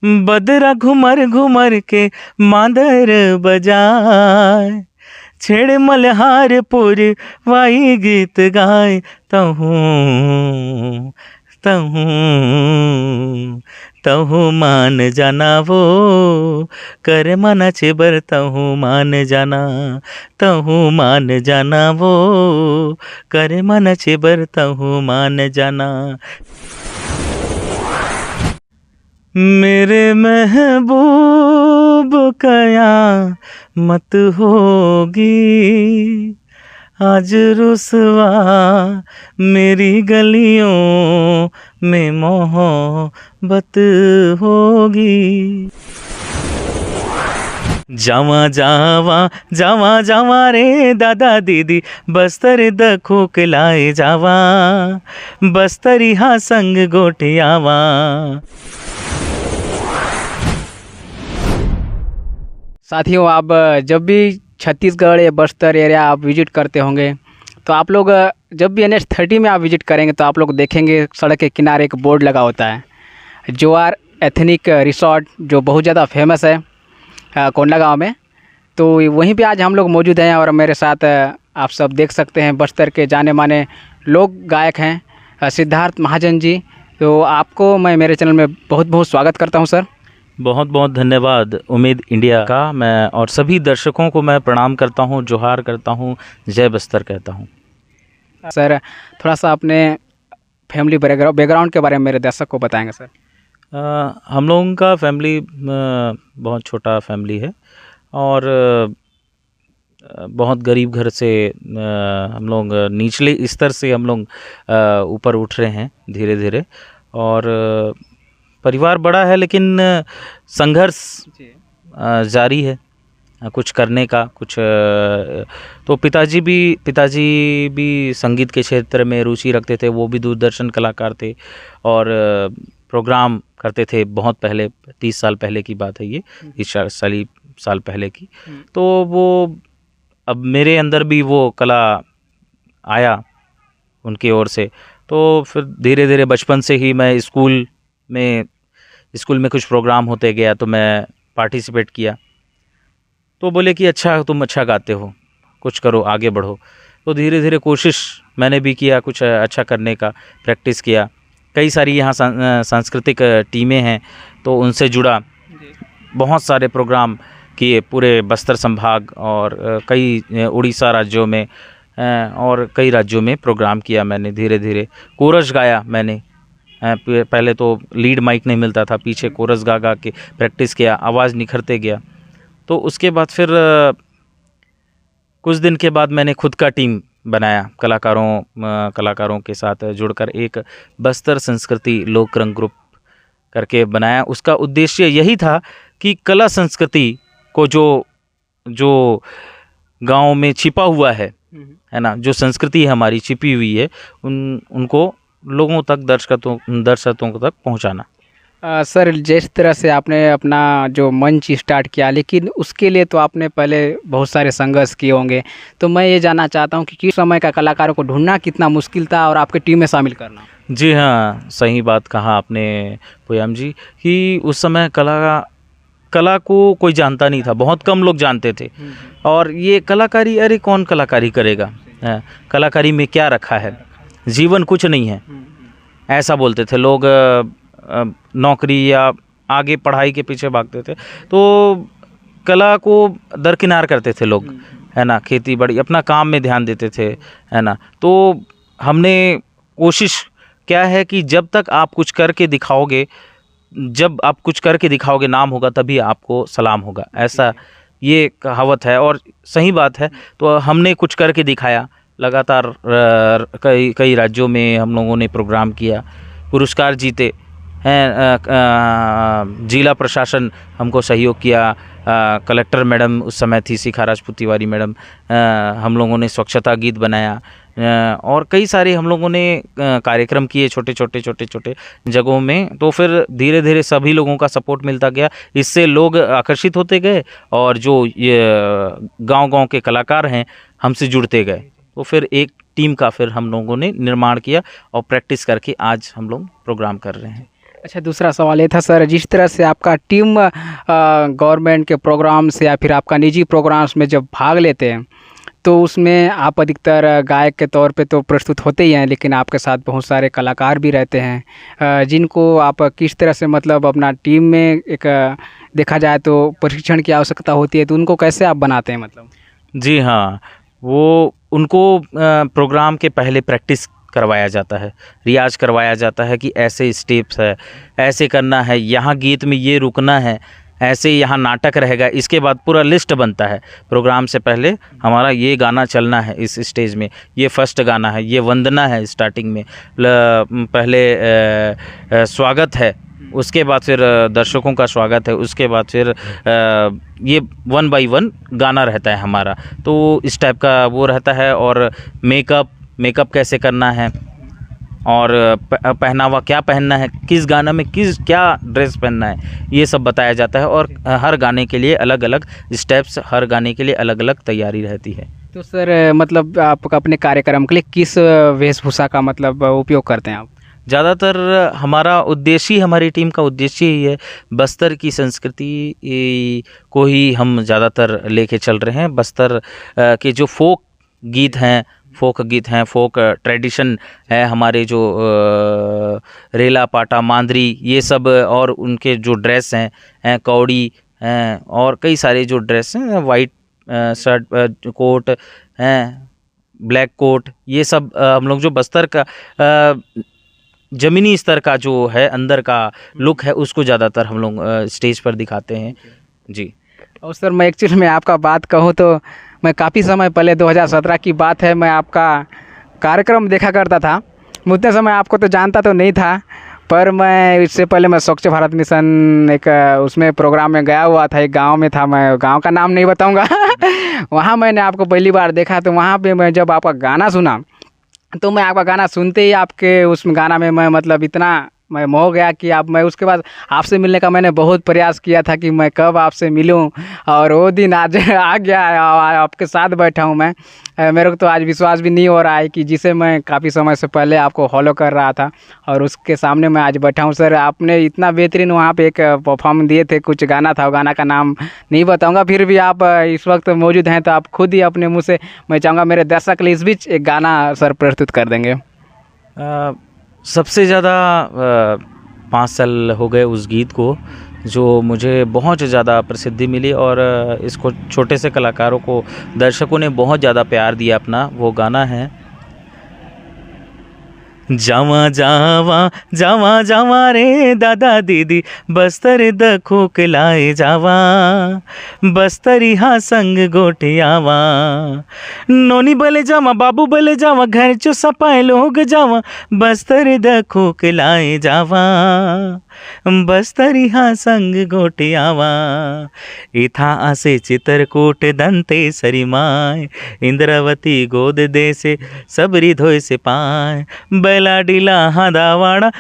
बदरा घुमर घुमर के मांदर बजाए, छेड़ मल्हारपुर वाई गीत गाए, तहूँ तहूँ तहूँ मान जाना वो कर मना छेबर, तहूँ मान जाना, तहूँ मान जाना वो कर मना छेबर, तहूँ मान जाना। मेरे महबूब कयामत होगी, आज रुसवा मेरी गलियों में मोहब्बत होगी। जावा जावा जावा जावा रे दादा दीदी, बस्तर द खोकलाए जावा, बस्तरी हा संग गोटियावा। साथियों, आप जब भी छत्तीसगढ़ या बस्तर एरिया आप विजिट करते होंगे तो आप लोग जब भी NH30 में आप विजिट करेंगे तो आप लोग देखेंगे सड़क के किनारे एक बोर्ड लगा होता है, जोआर एथनिक रिसोर्ट, जो बहुत ज़्यादा फेमस है कोंडागांव में। तो वहीं पे आज हम लोग मौजूद हैं और मेरे साथ आप सब देख सकते हैं बस्तर के जाने माने लोक गायक हैं सिद्धार्थ महाजन जी। तो आपको मैं मेरे चैनल में बहुत बहुत स्वागत करता हूं सर। बहुत बहुत धन्यवाद उम्मीद इंडिया का। मैं और सभी दर्शकों को मैं प्रणाम करता हूं, जोहार करता हूं, जय बस्तर कहता हूं। सर, थोड़ा सा अपने फैमिली बैकग्राउंड के बारे में मेरे दर्शक को बताएंगे सर। हम लोगों का फैमिली बहुत छोटा फैमिली है और बहुत गरीब घर से हम लोग निचले स्तर से हम लोग ऊपर उठ रहे हैं धीरे धीरे। और परिवार बड़ा है लेकिन संघर्ष जारी है कुछ करने का। कुछ तो पिताजी भी संगीत के क्षेत्र में रुचि रखते थे, वो भी दूरदर्शन कलाकार थे और प्रोग्राम करते थे बहुत पहले, 30 साल पहले की बात है ये, 30 साल पहले की। तो वो अब मेरे अंदर भी वो कला आया उनकी ओर से। तो फिर धीरे धीरे बचपन से ही मैं स्कूल में कुछ प्रोग्राम होते गया तो मैं पार्टिसिपेट किया। तो बोले कि अच्छा तुम अच्छा गाते हो, कुछ करो, आगे बढ़ो। तो धीरे धीरे कोशिश मैंने भी किया कुछ अच्छा करने का, प्रैक्टिस किया। कई सारी यहाँ सांस्कृतिक टीमें हैं तो उनसे जुड़ा, बहुत सारे प्रोग्राम किए पूरे बस्तर संभाग और कई उड़ीसा राज्यों में और कई राज्यों में प्रोग्राम किया मैंने। धीरे धीरे कोरस गाया मैंने। पहले तो लीड माइक नहीं मिलता था, पीछे कोरस गा गा के प्रैक्टिस किया, आवाज़ निखरते गया। तो उसके बाद फिर कुछ दिन के बाद मैंने खुद का टीम बनाया, कलाकारों के साथ जुड़कर एक बस्तर संस्कृति लोक रंग ग्रुप करके बनाया। उसका उद्देश्य यही था कि कला संस्कृति को जो गांव में छिपा हुआ है ना, जो संस्कृति है हमारी छिपी हुई है, उनको लोगों तक, दर्शकों तक पहुंचाना। सर, जिस तरह से आपने अपना जो मंच स्टार्ट किया, लेकिन उसके लिए तो आपने पहले बहुत सारे संघर्ष किए होंगे। तो मैं ये जानना चाहता हूँ कि किस समय का कलाकारों को ढूंढना कितना मुश्किल था और आपके टीम में शामिल करना। जी हाँ, सही बात कहा आपने पोयाम जी कि उस समय कला को कोई जानता नहीं था, बहुत कम लोग जानते थे। और ये कलाकारी, अरे कौन कलाकारी करेगा, कलाकारी में क्या रखा है, जीवन कुछ नहीं है, ऐसा बोलते थे लोग। नौकरी या आगे पढ़ाई के पीछे भागते थे, तो कला को दरकिनार करते थे लोग, है ना। खेती बाड़ी अपना काम में ध्यान देते थे, है ना। तो हमने कोशिश क्या है कि जब तक आप कुछ करके दिखाओगे, जब आप कुछ करके दिखाओगे, नाम होगा तभी आपको सलाम होगा, ऐसा ये कहावत है और सही बात है। तो हमने कुछ करके दिखाया, लगातार कई राज्यों में हम लोगों ने प्रोग्राम किया, पुरस्कार जीते हैं। जिला प्रशासन हमको सहयोग किया, कलेक्टर मैडम उस समय थी शिखा राजपूत तिवारी मैडम, हम लोगों ने स्वच्छता गीत बनाया और कई सारे हम लोगों ने कार्यक्रम किए छोटे छोटे जगहों में। तो फिर धीरे धीरे सभी लोगों का सपोर्ट मिलता गया, इससे लोग आकर्षित होते गए और जो ये गांव के कलाकार हैं हमसे जुड़ते गए। तो फिर एक टीम का फिर हम लोगों ने निर्माण किया और प्रैक्टिस करके आज हम लोग प्रोग्राम कर रहे हैं। अच्छा, दूसरा सवाल ये था सर, जिस तरह से आपका टीम गवर्नमेंट के प्रोग्राम्स या फिर आपका निजी प्रोग्राम्स में जब भाग लेते हैं, तो उसमें आप अधिकतर गायक के तौर पे तो प्रस्तुत होते ही हैं, लेकिन आपके साथ बहुत सारे कलाकार भी रहते हैं, जिनको आप किस तरह से मतलब अपना टीम में एक देखा जाए तो प्रशिक्षण की आवश्यकता होती है, तो उनको कैसे आप बनाते हैं मतलब? जी हाँ, वो उनको प्रोग्राम के पहले प्रैक्टिस करवाया जाता है, रियाज़ करवाया जाता है कि ऐसे स्टेप्स है, ऐसे करना है, यहाँ गीत में ये रुकना है, ऐसे यहाँ नाटक रहेगा। इसके बाद पूरा लिस्ट बनता है प्रोग्राम से पहले, हमारा ये गाना चलना है इस स्टेज में, ये फर्स्ट गाना है, ये वंदना है स्टार्टिंग में, पहले स्वागत है, उसके बाद फिर दर्शकों का स्वागत है, उसके बाद फिर ये 1 बाय 1 गाना रहता है हमारा। तो इस टाइप का वो रहता है। और मेकअप कैसे करना है, और पहनावा क्या पहनना है, किस गाना में क्या ड्रेस पहनना है, ये सब बताया जाता है। और हर गाने के लिए अलग अलग स्टेप्स, हर गाने के लिए अलग अलग तैयारी रहती है। तो सर मतलब आप अपने कार्यक्रम के लिए किस वेशभूषा का मतलब उपयोग करते हैं आप? ज़्यादातर हमारा उद्देश्य ही, हमारी टीम का उद्देश्य ही है, बस्तर की संस्कृति को ही हम ज़्यादातर लेके चल रहे हैं। बस्तर के जो फोक गीत हैं, फोक ट्रेडिशन है हमारे, जो रेला पाटा मांदरी ये सब, और उनके जो ड्रेस हैं कौड़ी हैं, और कई सारे जो ड्रेस हैं, वाइट शर्ट कोट हैं, ब्लैक कोट, ये सब हम लोग जो बस्तर का ज़मीनी स्तर का जो है अंदर का लुक है, उसको ज़्यादातर हम लोग स्टेज पर दिखाते हैं। जी। और सर मैं एक्चुअली में आपका बात कहूँ तो मैं काफ़ी समय पहले 2017 की बात है, मैं आपका कार्यक्रम देखा करता था। उतने समय आपको तो जानता तो नहीं था, पर मैं इससे पहले मैं स्वच्छ भारत मिशन एक उसमें प्रोग्राम में गया हुआ था, एक गांव में था, मैं गांव का नाम नहीं बताऊंगा वहाँ मैंने आपको पहली बार देखा। तो वहाँ पे मैं जब आपका गाना सुना, तो मैं आपका गाना सुनते ही आपके उस गाना में मैं मतलब इतना मैं मोह गया कि मैं उसके बाद आपसे मिलने का मैंने बहुत प्रयास किया था कि मैं कब आपसे मिलूं, और वो दिन आज आ गया, आपके साथ बैठा हूं मैं। मेरे को तो आज विश्वास भी नहीं हो रहा है कि जिसे मैं काफ़ी समय से पहले आपको फॉलो कर रहा था, और उसके सामने मैं आज बैठा हूं। सर आपने इतना बेहतरीन वहाँ पे एक परफॉर्म दिए थे, कुछ गाना था, वो गाना का नाम नहीं बताऊँगा, फिर भी आप इस वक्त मौजूद हैं तो आप खुद ही अपने मुँह से, मैं चाहूँगा मेरे दर्शक के लिए इस बीच एक गाना सर प्रस्तुत कर देंगे। सबसे ज़्यादा 5 साल हो गए उस गीत को, जो मुझे बहुत ज़्यादा प्रसिद्धि मिली, और इसको छोटे से कलाकारों को, दर्शकों ने बहुत ज़्यादा प्यार दिया अपना। वो गाना है, जावा जावा जावा जावा रे दादा दीदी, बस्तर दखो के लाए जावा, बस्तरी हाँ संग गोटे आवा, नोनी बले जावा बाबू बले जावा, घर चो सपाए लोग जावा, बस्तर दखो के लाए जावा, बस्तरी हाँ संग गोटे आवा, इथा आसे चित्रकूट दंते सरिमाय, इंद्रावती गोद दे से सबरी धोय से पाए, बेलाडीला हादावाड़ा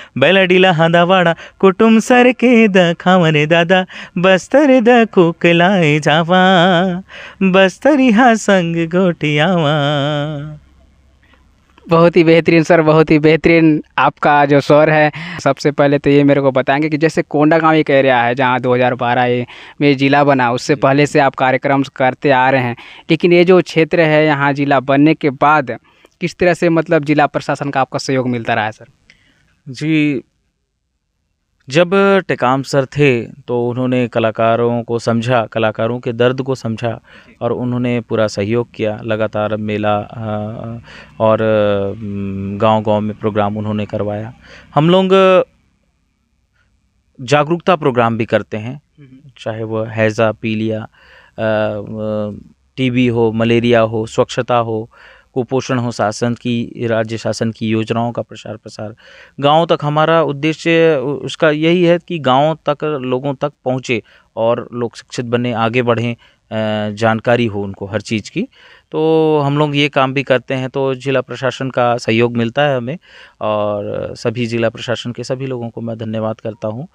कुटुम सर के दखावने दादा, बस्तर दखो के लाए जावा, बस्तरी हाँ संग गोटियावा। बहुत ही बेहतरीन सर, बहुत ही बेहतरीन आपका जो स्वर है। सबसे पहले तो ये मेरे को बताएंगे कि जैसे कोंडागांव एक एरिया है जहाँ 2012 में ज़िला बना, उससे पहले से आप कार्यक्रम करते आ रहे हैं, लेकिन ये जो क्षेत्र है यहाँ ज़िला बनने के बाद किस तरह से मतलब ज़िला प्रशासन का आपका सहयोग मिलता रहा है सर? जी, जब टेकाम सर थे तो उन्होंने कलाकारों को समझा, कलाकारों के दर्द को समझा, और उन्होंने पूरा सहयोग किया। लगातार मेला और गांव-गांव में प्रोग्राम उन्होंने करवाया। हम लोग जागरूकता प्रोग्राम भी करते हैं, चाहे वो हैज़ा, पीलिया, टीबी हो, मलेरिया हो, स्वच्छता हो, कुपोषण हो, राज्य शासन की योजनाओं का प्रचार प्रसार गाँव तक। हमारा उद्देश्य उसका यही है कि गाँव तक, लोगों तक पहुँचे और लोग शिक्षित बने, आगे बढ़ें, जानकारी हो उनको हर चीज़ की। तो हम लोग ये काम भी करते हैं, तो जिला प्रशासन का सहयोग मिलता है हमें, और सभी जिला प्रशासन के सभी लोगों को मैं धन्यवाद करता हूँ।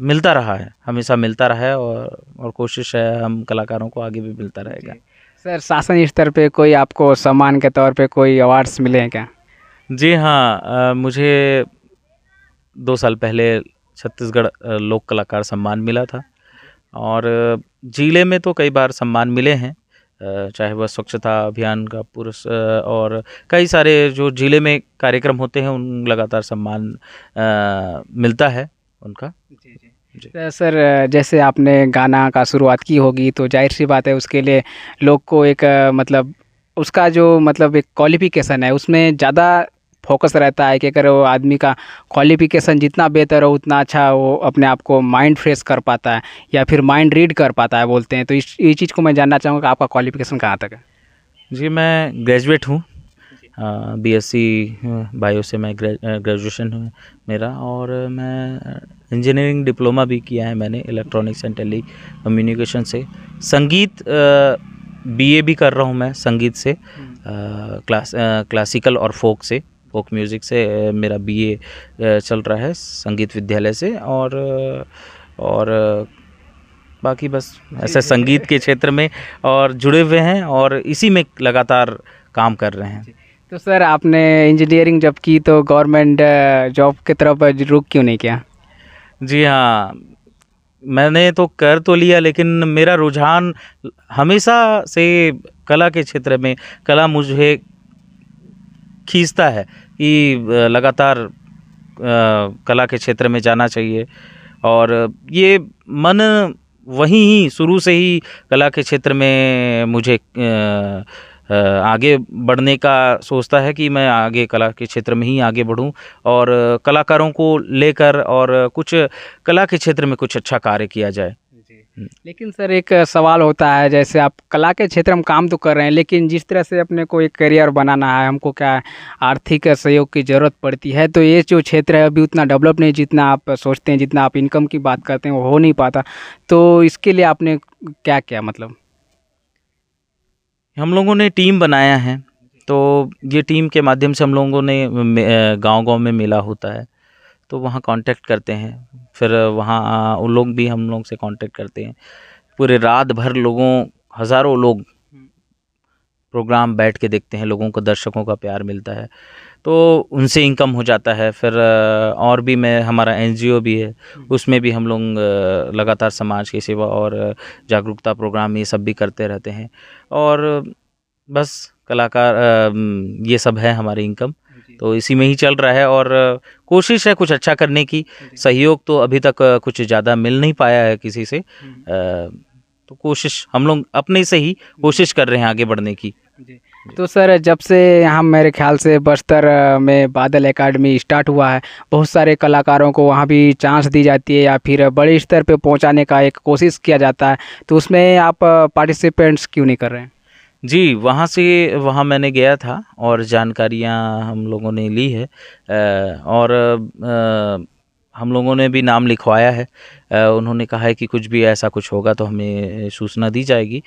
मिलता रहा है, हमेशा मिलता रहा है, और कोशिश है हम कलाकारों को आगे भी मिलता रहेगा। सर शासन स्तर पे कोई आपको सम्मान के तौर पे कोई अवार्ड्स मिले हैं क्या? जी हाँ, मुझे 2 साल पहले छत्तीसगढ़ लोक कलाकार सम्मान मिला था। और जिले में तो कई बार सम्मान मिले हैं, चाहे वह स्वच्छता अभियान का और कई सारे जो जिले में कार्यक्रम होते हैं उन लगातार सम्मान मिलता है उनका। जी। तो सर जैसे आपने गाना का शुरुआत की होगी तो जाहिर सी बात है उसके लिए लोग को एक मतलब उसका जो मतलब एक क्वालिफिकेशन है उसमें ज़्यादा फोकस रहता है कि अगर वो आदमी का क्वालिफिकेशन जितना बेहतर हो उतना अच्छा वो अपने आप को माइंड फ्रेश कर पाता है या फिर माइंड रीड कर पाता है बोलते हैं। तो ये चीज़ को मैं जानना चाहूँगा कि आपका क्वालिफिकेशन कहाँ तक है? जी, मैं ग्रेजुएट हूँ, बीएससी बायो से मैं ग्रेजुएशन है मेरा। और मैं इंजीनियरिंग डिप्लोमा भी किया है मैंने इलेक्ट्रॉनिक्स एंड टेली कम्युनिकेशन से। संगीत बीए भी कर रहा हूँ मैं संगीत से, क्लासिकल और फोक म्यूज़िक से मेरा बीए चल रहा है संगीत विद्यालय से। और बाकी बस ऐसे संगीत के क्षेत्र में और जुड़े हुए हैं और इसी में लगातार काम कर रहे हैं। तो सर आपने इंजीनियरिंग जब की तो गवर्नमेंट जॉब की तरफ रुख क्यों नहीं किया? जी हाँ, मैंने तो कर तो लिया लेकिन मेरा रुझान हमेशा से कला के क्षेत्र में, कला मुझे खींचता है कि लगातार कला के क्षेत्र में जाना चाहिए। और ये मन वहीं ही शुरू से ही कला के क्षेत्र में मुझे आगे बढ़ने का सोचता है कि मैं आगे कला के क्षेत्र में ही आगे बढ़ूं और कलाकारों को लेकर और कुछ कला के क्षेत्र में कुछ अच्छा कार्य किया जाए। लेकिन सर एक सवाल होता है, जैसे आप कला के क्षेत्र में काम तो कर रहे हैं लेकिन जिस तरह से अपने को एक करियर बनाना है, हमको क्या है आर्थिक सहयोग की ज़रूरत पड़ती है। तो ये जो क्षेत्र है अभी उतना डेवलप नहीं, जितना आप सोचते हैं, जितना आप इनकम की बात करते हैं वो हो नहीं पाता। तो इसके लिए आपने क्या किया? मतलब हम लोगों ने टीम बनाया है, तो ये टीम के माध्यम से हम लोगों ने गांव-गांव में मेला होता है तो वहाँ कांटेक्ट करते हैं, फिर वहाँ उन लोग भी हम लोग से कांटेक्ट करते हैं। पूरे रात भर हज़ारों लोग प्रोग्राम बैठ के देखते हैं, लोगों को दर्शकों का प्यार मिलता है तो उनसे इनकम हो जाता है। फिर और भी हमारा एनजीओ भी है, उसमें भी हम लोग लगातार समाज की सेवा और जागरूकता प्रोग्राम ये सब भी करते रहते हैं। और बस कलाकार ये सब है हमारी इनकम, तो इसी में ही चल रहा है। और कोशिश है कुछ अच्छा करने की। सहयोग तो अभी तक कुछ ज़्यादा मिल नहीं पाया है किसी से, तो कोशिश हम लोग अपने से ही कोशिश कर रहे हैं आगे बढ़ने की। तो सर जब से यहाँ मेरे ख्याल से बस्तर में बादल एकेडमी स्टार्ट हुआ है, बहुत सारे कलाकारों को वहाँ भी चांस दी जाती है या फिर बड़े स्तर पे पहुँचाने का एक कोशिश किया जाता है, तो उसमें आप पार्टिसिपेंट्स क्यों नहीं कर रहे हैं? जी, वहाँ मैंने गया था और जानकारियाँ हम लोगों ने ली है और हम लोगों ने भी नाम लिखवाया है। उन्होंने कहा है कि कुछ भी ऐसा कुछ होगा तो हमें सूचना दी जाएगी।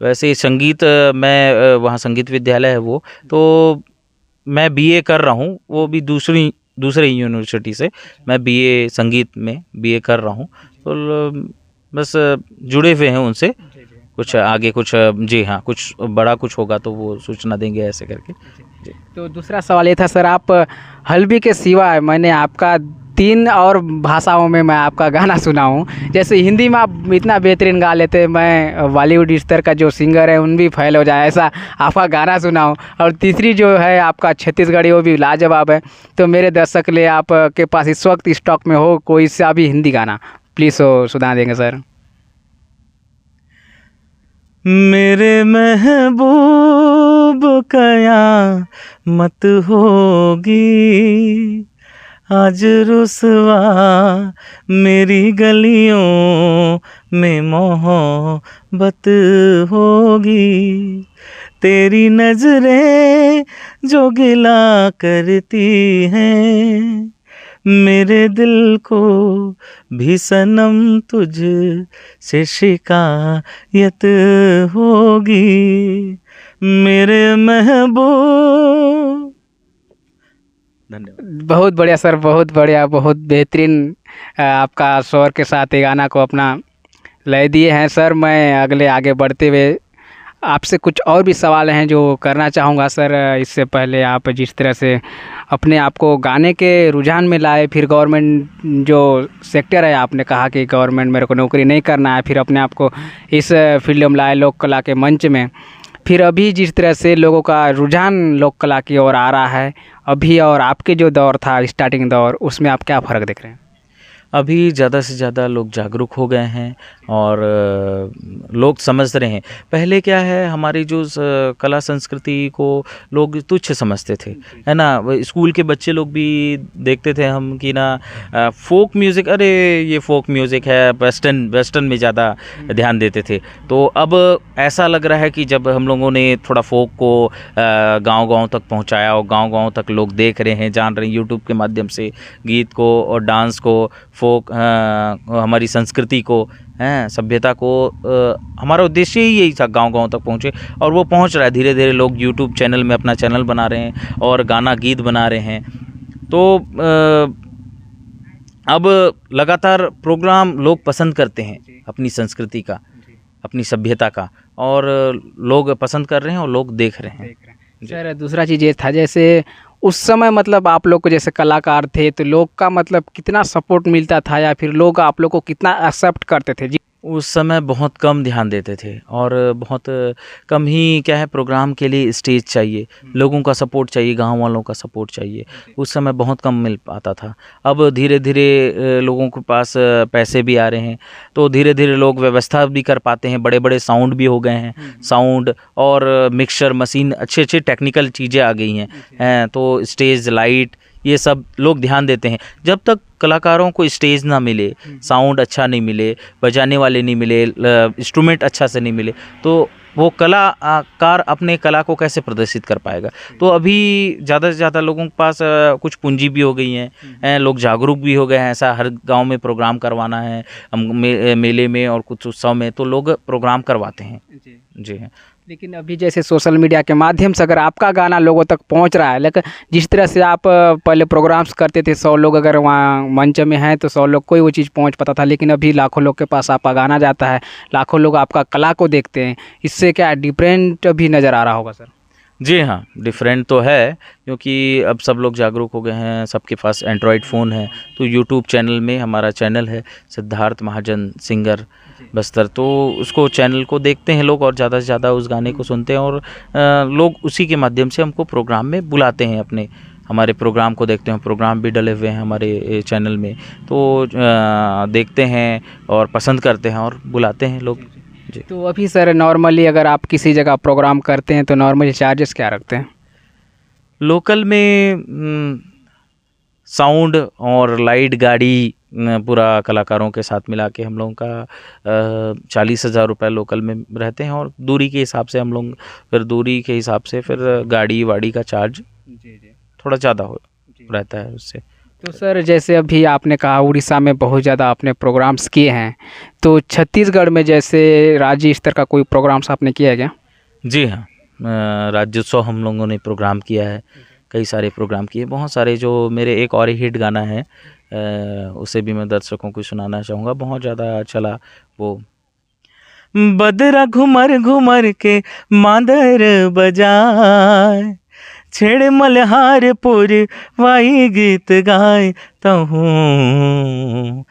वैसे संगीत मैं वहाँ संगीत विद्यालय है वो, तो मैं बीए कर रहा हूँ, वो भी दूसरे यूनिवर्सिटी से मैं बीए संगीत में बीए कर रहा हूँ। तो बस जुड़े हुए हैं उनसे, कुछ आगे कुछ जी हाँ, कुछ बड़ा कुछ होगा तो वो सूचना देंगे ऐसे करके। जी। तो दूसरा सवाल ये था सर, आप हल्बी के सिवा मैंने आपका 3 और भाषाओं में मैं आपका गाना सुना हूँ। जैसे हिंदी में आप इतना बेहतरीन गा लेते हैं, मैं बॉलीवुड स्तर का जो सिंगर है उन भी फेल हो जाए ऐसा आपका गाना सुना हूँ। और तीसरी जो है आपका छत्तीसगढ़ी वो भी लाजवाब है। तो मेरे दर्शक के लिए आपके पास इस वक्त स्टॉक में हो कोई सा भी हिंदी गाना प्लीज़ सुना देंगे सर? मेरे महबूब कयामत होगी, आज रुसवा मेरी गलियों में मोहब्बत होगी। तेरी नजरें जो गिला करती हैं, मेरे दिल को भी सनम तुझ से शिकायत होगी। मेरे महबूब। धन्यवाद। बहुत बढ़िया सर, बहुत बढ़िया, बहुत बेहतरीन आपका स्वर के साथ ये गाना को अपना लय दिए हैं सर। मैं आगे बढ़ते हुए आपसे कुछ और भी सवाल हैं जो करना चाहूँगा सर। इससे पहले आप जिस तरह से अपने आप को गाने के रुझान में लाए, फिर गवर्नमेंट जो सेक्टर है, आपने कहा कि गवर्नमेंट मेरे को नौकरी नहीं करना है, फिर अपने आप को इस फील्ड में लाए लोक कला के मंच में, फिर अभी जिस तरह से लोगों का रुझान लोक कला की ओर आ रहा है अभी, और आपके जो दौर था स्टार्टिंग दौर, उसमें आप क्या फ़र्क देख रहे हैं? अभी ज़्यादा से ज़्यादा लोग जागरूक हो गए हैं और लोग समझ रहे हैं। पहले क्या है, हमारी जो कला संस्कृति को लोग तुच्छ समझते थे, है ना। स्कूल के बच्चे लोग भी देखते थे हम कि ना फोक म्यूज़िक, अरे ये फोक म्यूज़िक है, वेस्टर्न में ज़्यादा ध्यान देते थे। तो अब ऐसा लग रहा है कि जब हम लोगों ने थोड़ा फोक को गांव-गांव तक पहुंचाया और गांव-गांव तक लोग देख रहे हैं, जान रहे हैं यूट्यूब के माध्यम से गीत को और डांस को, फोक हमारी संस्कृति को, सभ्यता को। हमारा उद्देश्य ही यही था, गांव-गांव तक पहुँचे, और वो पहुँच रहा है। धीरे धीरे लोग यूट्यूब चैनल में अपना चैनल बना रहे हैं और गाना गीत बना रहे हैं। तो अब लगातार प्रोग्राम लोग पसंद करते हैं अपनी संस्कृति का, अपनी सभ्यता का, और लोग पसंद कर रहे हैं और लोग देख रहे हैं। सर दूसरा चीज़ ये था, जैसे उस समय मतलब आप लोग को जैसे कलाकार थे तो लोग का मतलब कितना सपोर्ट मिलता था, या फिर लोग आप लोग को कितना एक्सेप्ट करते थे? जी, उस समय बहुत कम ध्यान देते थे और बहुत कम ही क्या है, प्रोग्राम के लिए स्टेज चाहिए, लोगों का सपोर्ट चाहिए, गांव वालों का सपोर्ट चाहिए। उस समय बहुत कम मिल पाता था। अब धीरे धीरे लोगों के पास पैसे भी आ रहे हैं, तो धीरे धीरे लोग व्यवस्था भी कर पाते हैं। बड़े बड़े साउंड भी हो गए हैं, साउंड और मिक्सर मशीन, अच्छे अच्छे टेक्निकल चीज़ें आ गई हैं। तो स्टेज लाइट, ये सब लोग ध्यान देते हैं। जब तक कलाकारों को स्टेज ना मिले, साउंड अच्छा नहीं मिले, बजाने वाले नहीं मिले, इंस्ट्रूमेंट अच्छा से नहीं मिले, तो वो कलाकार अपने कला को कैसे प्रदर्शित कर पाएगा। तो अभी ज़्यादा से ज़्यादा लोगों के पास कुछ पूंजी भी हो गई है, लोग जागरूक भी हो गए हैं। ऐसा हर गांव में प्रोग्राम करवाना है, मेले में और कुछ उत्सव में, तो लोग प्रोग्राम करवाते हैं। जी हाँ। लेकिन अभी जैसे सोशल मीडिया के माध्यम से अगर आपका गाना लोगों तक पहुंच रहा है, लेकिन जिस तरह से आप पहले प्रोग्राम्स करते थे, 100 लोग अगर वहाँ मंच में हैं तो 100 लोग कोई वो चीज़ पहुंच पाता था, लेकिन अभी लाखों लोग के पास आपका गाना जाता है, लाखों लोग आपका कला को देखते हैं। इससे क्या डिफरेंट भी नज़र आ रहा होगा सर? जी हाँ, डिफरेंट तो है, क्योंकि अब सब लोग जागरूक हो गए हैं, सबके पास एंड्रॉयड फ़ोन है। तो यूट्यूब चैनल में, हमारा चैनल है सिद्धार्थ महाजन सिंगर बस्तर, तो उसको चैनल को देखते हैं लोग और ज़्यादा से ज़्यादा उस गाने को सुनते हैं, और लोग उसी के माध्यम से हमको प्रोग्राम में बुलाते हैं, हमारे प्रोग्राम को देखते हैं। प्रोग्राम भी डले हुए हैं हमारे चैनल में, तो देखते हैं और पसंद करते हैं और बुलाते हैं लोग। जी। तो अभी सर नॉर्मली अगर आप किसी जगह प्रोग्राम करते हैं तो नॉर्मली चार्जेस क्या रखते हैं? लोकल में साउंड और लाइट, गाड़ी, पूरा कलाकारों के साथ मिला के हम लोगों का 40,000 रुपये लोकल में रहते हैं, और दूरी के हिसाब से हम लोग फिर दूरी के हिसाब से फिर गाड़ी वाड़ी का चार्ज थोड़ा ज़्यादा रहता है उससे। तो सर जैसे अभी आपने कहा उड़ीसा में बहुत ज़्यादा आपने प्रोग्राम्स किए हैं, तो छत्तीसगढ़ में जैसे राज्य स्तर का कोई प्रोग्राम्स आपने किया है क्या? जी हाँ, राज्योत्सव हम लोगों ने प्रोग्राम किया है, कई सारे प्रोग्राम किए, बहुत सारे। जो मेरे एक और हिट गाना है, उसे भी मैं दर्शकों को सुनाना चाहूँगा, बहुत ज़्यादा चला वो। बदरा घुमर घुमर के मादर बजाए, छेड़ मल्हारपुर वाई गीत गाए, तहूँ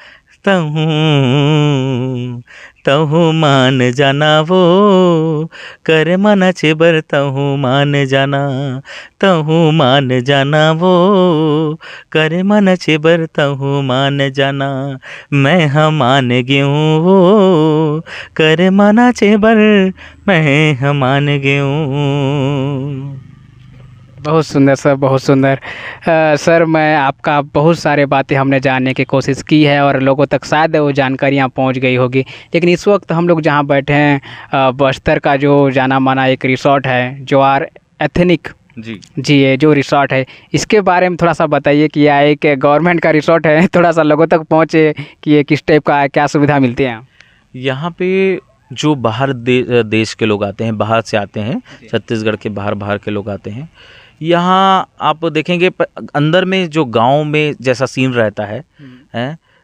तहूँ तहूँ मान जाना वो कर मना छेबर, तहूँ मान जाना, तहूँ मान जाना वो कर मना छेबर, तहूँ मान जाना, मैं हम मान गेहूँ वो कर मना छेबर, मैं हम मान गेहूँ। बहुत सुंदर सर, बहुत सुंदर। सर मैं आपका बहुत सारे बातें हमने जानने की कोशिश की है और लोगों तक शायद वो जानकारियाँ पहुंच गई होगी, लेकिन इस वक्त हम लोग जहां बैठे हैं बस्तर का जो जाना माना एक रिसोर्ट है, ज्वार एथनिक जी, ये जो रिसोर्ट है, इसके बारे में थोड़ा सा बताइए कि यह एक गवर्नमेंट का रिसोर्ट है, थोड़ा सा लोगों तक पहुँचे कि ये किस टाइप का है, क्या सुविधा मिलती है यहाँ पे। जो बाहर देश के लोग आते हैं, बाहर से आते हैं, छत्तीसगढ़ के बाहर के लोग आते हैं, यहाँ आप देखेंगे अंदर में जो गांव में जैसा सीन रहता है,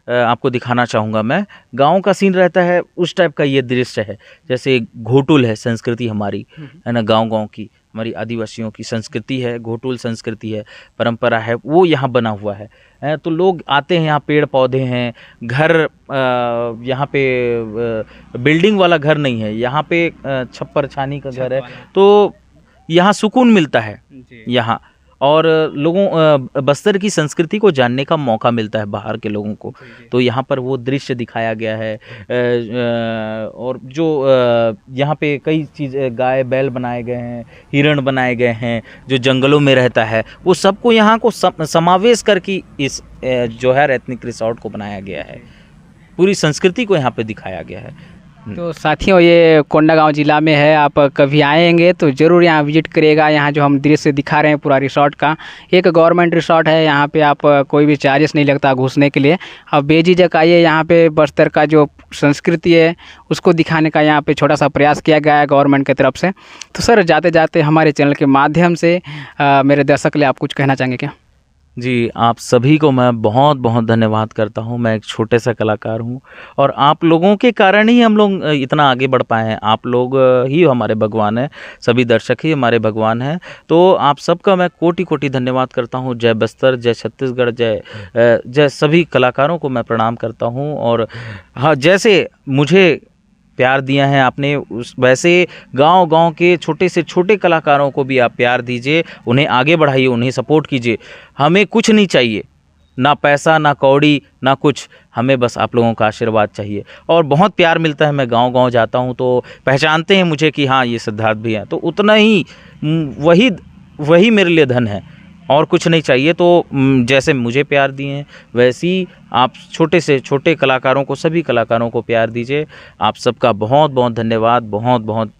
आपको दिखाना चाहूँगा मैं। गांव का सीन रहता है उस टाइप का ये दृश्य है। जैसे घोटुल है संस्कृति हमारी, है ना, गांव की हमारी आदिवासियों की संस्कृति है, घोटुल संस्कृति है, परंपरा है, वो यहाँ बना हुआ है। तो लोग आते हैं, यहाँ पेड़ पौधे हैं, घर यहाँ पे बिल्डिंग वाला घर नहीं है, यहाँ पे छप्पर छानी का घर है, तो यहाँ सुकून मिलता है यहाँ। और लोगों बस्तर की संस्कृति को जानने का मौका मिलता है बाहर के लोगों को। तो यहाँ पर वो दृश्य दिखाया गया है। और जो यहाँ पे कई चीज़, गाय बैल बनाए गए हैं, हिरण बनाए गए हैं, जो जंगलों में रहता है, वो सबको यहाँ को समावेश करके इस जो है एथनिक रिसोर्ट को बनाया गया है। पूरी संस्कृति को यहाँ पे दिखाया गया है। तो साथियों, ये कोंडागांव ज़िला में है। आप कभी आएंगे तो ज़रूर यहाँ विजिट करिएगा। यहाँ जो हम दृश्य दिखा रहे हैं पूरा रिसोर्ट का, एक गवर्नमेंट रिसोर्ट है। यहाँ पे आप कोई भी चार्जेस नहीं लगता घुसने के लिए। आप बेझिझक आइए। यहाँ पे बस्तर का जो संस्कृति है उसको दिखाने का यहाँ पे छोटा सा प्रयास किया गया है गवर्नमेंट की तरफ से। तो सर, जाते जाते हमारे चैनल के माध्यम से मेरे दर्शक के लिए आप कुछ कहना चाहेंगे क्या? जी, आप सभी को मैं बहुत बहुत धन्यवाद करता हूँ। मैं एक छोटे सा कलाकार हूँ और आप लोगों के कारण ही हम लोग इतना आगे बढ़ पाए हैं। आप लोग ही हमारे भगवान हैं, सभी दर्शक ही हमारे भगवान हैं। तो आप सबका मैं कोटि कोटि धन्यवाद करता हूँ। जय बस्तर, जय छत्तीसगढ़, जय सभी कलाकारों को मैं प्रणाम करता हूँ। और हाँ, जैसे मुझे प्यार दिया है आपने, वैसे गांव के छोटे से छोटे कलाकारों को भी आप प्यार दीजिए, उन्हें आगे बढ़ाइए, उन्हें सपोर्ट कीजिए। हमें कुछ नहीं चाहिए, ना पैसा, ना कौड़ी, ना कुछ, हमें बस आप लोगों का आशीर्वाद चाहिए। और बहुत प्यार मिलता है। मैं गांव जाता हूं तो पहचानते हैं मुझे कि हाँ, ये सिद्धार्थ भी हैं, तो उतना ही वही मेरे लिए धन है और कुछ नहीं चाहिए। तो जैसे मुझे प्यार दिए हैं वैसे ही आप छोटे से छोटे कलाकारों को, सभी कलाकारों को प्यार दीजिए। आप सबका बहुत बहुत धन्यवाद, बहुत बहुत